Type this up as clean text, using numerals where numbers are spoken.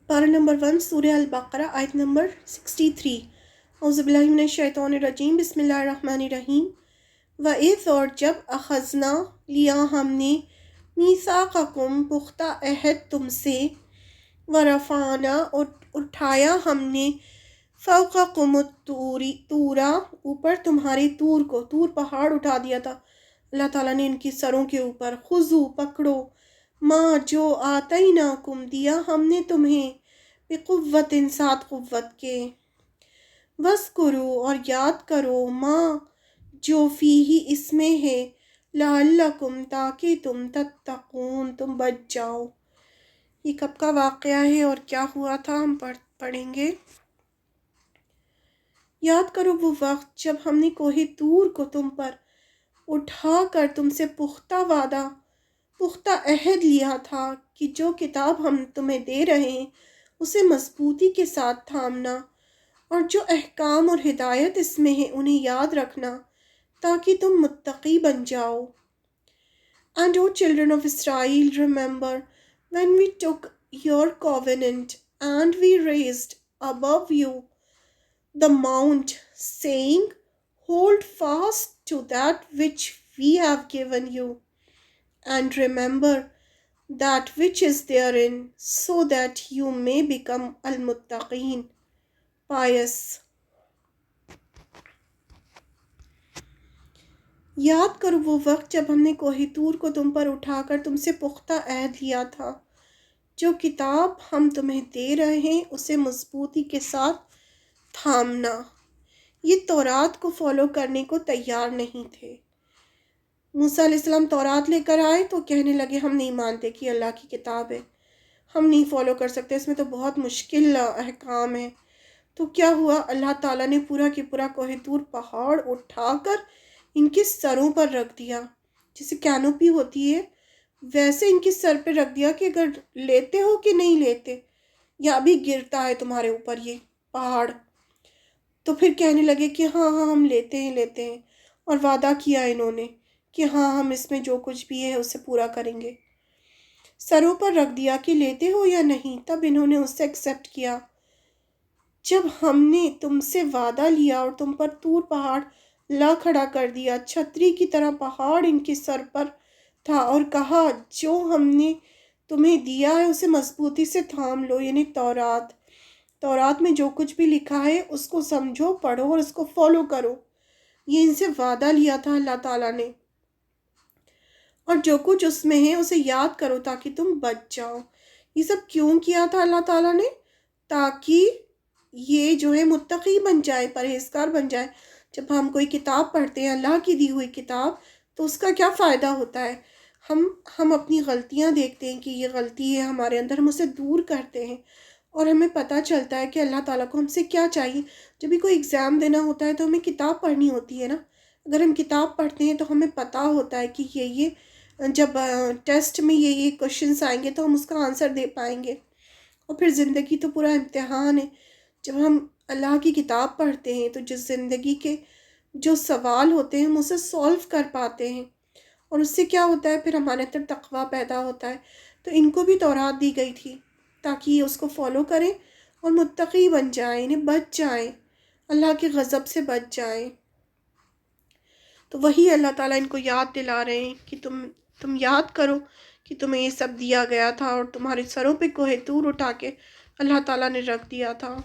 पारा नंबर 1 सूरह अल-बक़रा आयत नंबर 63। औज़ुबिल्लाहि मिनश्शैतानिर्रजीम बिस्मिल्लाहिर्रहमानिर्रहीम। वइज़ और जब अख़ज़ना लिया हमने मीसाक़कुम पुख्ता अहद तुमसे, वरफ़अना और उठाया हमने फ़ौक़कुमुत-तूरा ऊपर तुम्हारे तूर को, तूर पहाड़ उठा दिया था अल्लाह ताला ने इनकी सरों के ऊपर। खुज़ू पकड़ो, माँ जो आतैनाकुम दिया हमने तुम्हें, बिक़ुव्वतिन साथ क़ुव्वत के, वज़्कुरू और याद करो, माँ जो फ़ीही इसमें है, लअल्लकुम ताकि तुम तत्तक़ून तुम बच जाओ। ये कब का वाक़या है और क्या हुआ था, हम पढ़ेंगे। याद करो वो वक्त जब हमने कोहे तूर को तुम पर उठा कर तुमसे पुख्ता अहद लिया था कि जो किताब हम तुम्हें दे रहे हैं उसे मजबूती के साथ थामना, और जो अहकाम और हिदायत इसमें है उन्हें याद रखना ताकि तुम मुत्तकी बन जाओ। And O children of Israel, remember when we took your covenant and we raised above you the mount, saying, hold fast to that which we have given you, and remember that which is therein, so that you may become al-muttaqeen, pious. याद करो वो वक्त जब हमने कोहितूर को तुम पर उठाकर तुमसे पुख्ता अहद लिया था, जो किताब हम तुम्हें दे रहे हैं उसे मजबूती के साथ थामना। ये तौरात को फॉलो करने को तैयार नहीं थे। मूसा अलैहिस्सलाम तौरात लेकर आए तो कहने लगे हम नहीं मानते कि अल्लाह की किताब है, हम नहीं फॉलो कर सकते, इसमें तो बहुत मुश्किल अहकाम है। तो क्या हुआ, अल्लाह ताला ने पूरा की पूरा कोहितूर पहाड़ उठाकर इनके सरों पर रख दिया, जैसे कैनोपी होती है वैसे इनके सर पे रख दिया कि अगर लेते हो कि नहीं लेते, या भी गिरता है तुम्हारे ऊपर ये पहाड़। तो फिर कहने लगे कि हाँ हाँ हम लेते हैं, और वादा किया इन्होंने कि हाँ हम इसमें जो कुछ भी है उसे पूरा करेंगे। सरों पर रख दिया कि लेते हो या नहीं, तब इन्होंने उससे एक्सेप्ट किया। जब हमने तुमसे वादा लिया और तुम पर तूर पहाड़ ला खड़ा कर दिया, छतरी की तरह पहाड़ इनके सर पर था, और कहा जो हमने तुम्हें दिया है उसे मजबूती से थाम लो, यानी तौरात में जो कुछ भी लिखा है उसको समझो, पढ़ो और उसको फॉलो करो। ये इनसे वादा लिया था अल्लाह ताला ने, और जो कुछ उसमें है उसे याद करो ताकि तुम बच जाओ। ये सब क्यों किया था अल्लाह ताला ने, ताकि ये जो है मुत्तकी बन जाए, परहेजगार बन जाए। जब हम कोई किताब पढ़ते हैं अल्लाह की दी हुई किताब, तो उसका क्या फ़ायदा होता है, हम अपनी गलतियां देखते हैं कि ये गलती है हमारे अंदर, हम उसे दूर करते हैं और हमें पता चलता है कि अल्लाह ताला को हमसे क्या चाहिए। जब भी कोई एग्ज़ाम देना होता है तो हमें किताब पढ़नी होती है ना, अगर हम किताब पढ़ते हैं तो हमें पता होता है कि ये जब टेस्ट में ये क्वेश्चंस आएंगे तो हम उसका आंसर दे पाएंगे। और फिर ज़िंदगी तो पूरा इम्तिहान है। जब हम अल्लाह की किताब पढ़ते हैं तो जिस ज़िंदगी के जो सवाल होते हैं हम उसे सॉल्व कर पाते हैं, और उससे क्या होता है, फिर हमारे अंदर तक़वा पैदा होता है। तो इनको भी तौरात दी गई थी ताकि ये उसको फॉलो करें और मुत्तकी बन जाएं, इन्हें बच जाएं, अल्लाह के गज़ब से बच जाएं। तो वही अल्लाह ताला इनको याद दिला रहे हैं कि तुम याद करो कि तुम्हें ये सब दिया गया था, और तुम्हारे सरों पे कोहे तूर उठा के अल्लाह ताला ने रख दिया था।